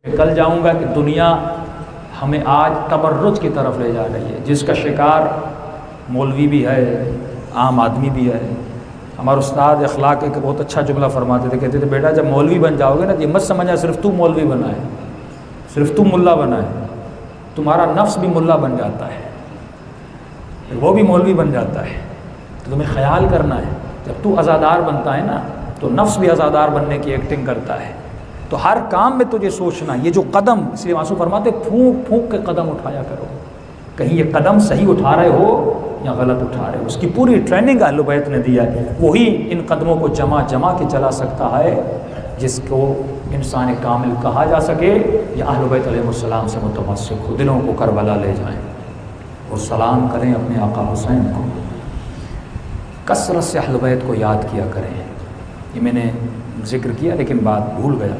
कल जाऊंगा कि दुनिया हमें आज तबर्रुज की तरफ ले जा रही है, जिसका शिकार मौलवी भी है, आम आदमी भी है। हमारे उस्ताद अखलाक एक बहुत अच्छा जुमला फरमाते थे, कहते थे बेटा जब मौलवी बन जाओगे ना, ये मत समझना सिर्फ तू मौलवी बना है, सिर्फ तू मुल्ला बना है, तुम्हारा नफ्स भी मुल्ला बन जाता है, फिर वो भी मौलवी बन जाता है। तो तुम्हें ख्याल करना है, जब तू अज़ादार बनता है ना तो नफ्स भी अज़ादार बनने की एक्टिंग करता है। तो हर काम में तुझे सोचना, ये जो कदम, इसलिए मासूम फरमाते फूंक फूंक के कदम उठाया करो, कहीं ये कदम सही उठा रहे हो या गलत उठा रहे हो। उसकी पूरी ट्रेनिंग अहले बैत ने दिया है, वही इन कदमों को जमा जमा के चला सकता है जिसको इंसान कामिल कहा जा सके। या अहले बैत अलैहिस्सलाम से मुतमस्सिक हो, दिलों को करबला ले जाएं और सलाम करें अपने आका हुसैन को। कसरत से अहले बैत को याद किया करें। ये मैंने जिक्र किया लेकिन बात भूल गया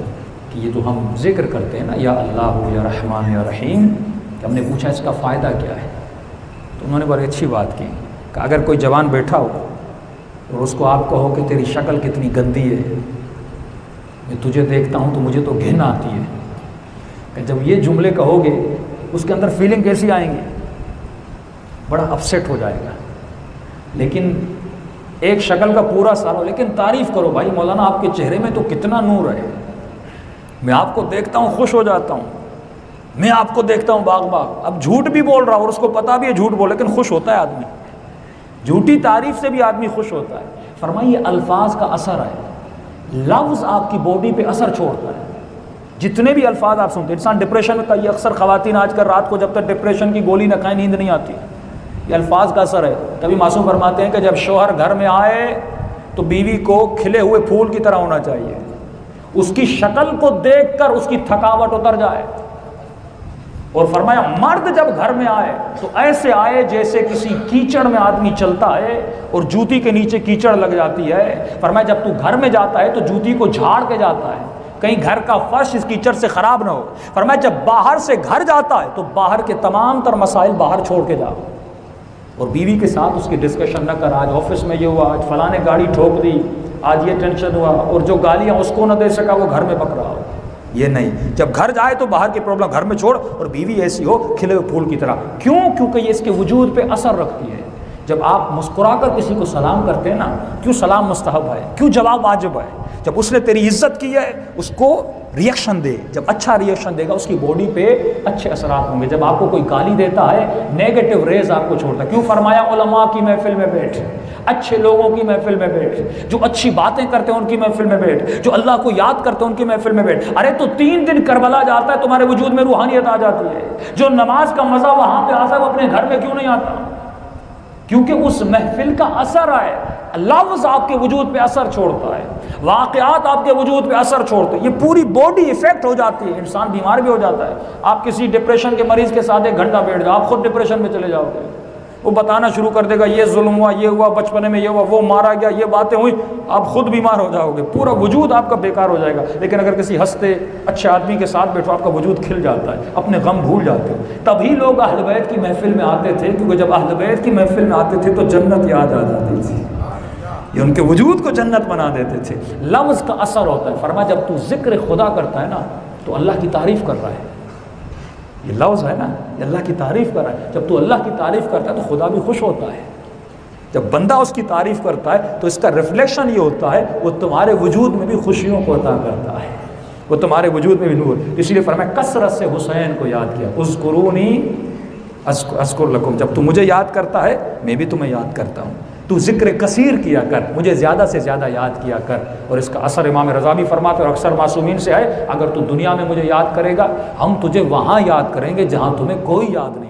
कि ये जो हम जिक्र करते हैं ना, या अल्लाह या रहमान या रहीम, कि हमने पूछा इसका फ़ायदा क्या है, तो उन्होंने बड़ी अच्छी बात की कि अगर कोई जवान बैठा हो और उसको आप कहो कि तेरी शक्ल कितनी गंदी है, मैं तुझे देखता हूँ तो मुझे तो घिन आती है, कि जब ये जुमले कहोगे उसके अंदर फीलिंग कैसी आएंगी, बड़ा अपसेट हो जाएगा। लेकिन एक शक्ल का पूरा सारा, लेकिन तारीफ़ करो भाई, मौलाना आपके चेहरे में तो कितना नूर है, मैं आपको देखता हूँ खुश हो जाता हूँ, मैं आपको देखता हूँ बाग बाग। अब झूठ भी बोल रहा और उसको पता भी है झूठ बोल, लेकिन खुश होता है आदमी, झूठी तारीफ से भी आदमी खुश होता है। फरमाइए अल्फाज का असर है, लफ्ज़ आपकी बॉडी पे असर छोड़ता है। जितने भी अल्फाज आप सुनते हैं, इंसान डिप्रेशन में, कई अक्सर ख़वातीन आजकल रात को जब तक डिप्रेशन की गोली न खाएं नींद नहीं आती, ये अल्फाज का असर है। कभी मासूम फरमाते हैं कि जब शौहर घर में आए तो बीवी को खिले हुए फूल की तरह होना चाहिए, उसकी शक्ल को देखकर उसकी थकावट उतर जाए। और फरमाया मर्द जब घर में आए तो ऐसे आए जैसे किसी कीचड़ में आदमी चलता है और जूती के नीचे कीचड़ लग जाती है। फरमाया जब तू घर में जाता है तो जूती को झाड़ के जाता है, कहीं घर का फर्श इस कीचड़ से ख़राब ना हो। फरमाया जब बाहर से घर जाता है तो बाहर के तमाम तर मसाइल बाहर छोड़ के जाओ, और बीवी के साथ उसकी डिस्कशन न कर, आज ऑफिस में ये हुआ, आज फलाने गाड़ी ठोक दी, आज ये टेंशन हुआ, और जो गालियाँ उसको न दे सका वो घर में पकड़ा हो, ये नहीं। जब घर जाए तो बाहर की प्रॉब्लम घर में छोड़, और बीवी ऐसी हो खिले हुए फूल की तरह। क्यों? क्योंकि ये इसके वजूद पे असर रखती है। जब आप मुस्कुराकर किसी को सलाम करते हैं ना, क्यों सलाम मुस्तहब है, क्यों जवाब वाजिब है? जब उसने तेरी इज्जत की है उसको रिएक्शन दे, जब अच्छा रिएक्शन देगा उसकी बॉडी पे अच्छे असरात होंगे। जब आपको कोई गाली देता है नेगेटिव रेज आपको छोड़ता है। क्यों? फरमाया उलमा की महफिल में बैठ, अच्छे लोगों की महफिल में बैठ, जो अच्छी बातें करते हैं उनकी महफिल में बैठ, जो अल्लाह को याद करते हैं उनकी महफिल में बैठ। अरे तो 3 दिन करबला जाता है, तुम्हारे वजूद में रूहानियत आ जाती है। जो नमाज का मज़ा वहाँ पे आता है वो अपने घर में क्यों नहीं आता? क्योंकि उस महफिल का असर है। लफ्ज़ आपके वजूद पे असर छोड़ता है, वाक़यात आपके वजूद पे असर छोड़ते हैं, ये पूरी बॉडी इफेक्ट हो जाती है, इंसान बीमार भी हो जाता है। आप किसी डिप्रेशन के मरीज़ के साथ 1 घंटा बैठ जाओ, आप खुद डिप्रेशन में चले जाओगे, वो बताना शुरू कर देगा ये जुल्म हुआ, ये हुआ, बचपन में ये हुआ, वो मारा गया, ये बातें हुई, आप खुद बीमार हो जाओगे, पूरा वजूद आपका बेकार हो जाएगा। लेकिन अगर किसी हंसते अच्छे आदमी के साथ बैठो, आपका वजूद खिल जाता है, अपने गम भूल जाते हो। तभी लोग अहले बैत की महफिल में आते थे, क्योंकि जब अहले बैत की महफिल में आते थे तो जन्नत याद आ जाती थी, ये उनके वजूद को जन्नत बना देते थे। लफ्ज़ का असर होता है। फरमा जब तू जिक्र खुदा करता है ना तो अल्लाह की तारीफ़ कर रहा है, ये लफ्ज़ है ना, ये अल्लाह की तारीफ़ कर रहा है। जब तू अल्लाह की तारीफ़ करता है तो खुदा भी खुश होता है। जब बंदा उसकी तारीफ़ करता है तो इसका रिफ्लेक्शन ये होता है, वो तुम्हारे वजूद में भी खुशियों को अता करता है, वो तुम्हारे वजूद में भी नूर। इसलिए फरमाया कसरत से हुसैन को याद किया, उज़्कुरूनी अज़्कुर लकुम। जब तू मुझे याद करता है मैं भी तुम्हें याद करता हूँ। तू ज़िक्र कसीर किया कर, मुझे ज़्यादा से ज़्यादा याद किया कर। और इसका असर इमाम रज़ा भी फरमाते और अक्सर मासूमीन से है, अगर तू दुनिया में मुझे याद करेगा हम तुझे वहाँ याद करेंगे जहाँ तुम्हें कोई याद नहीं।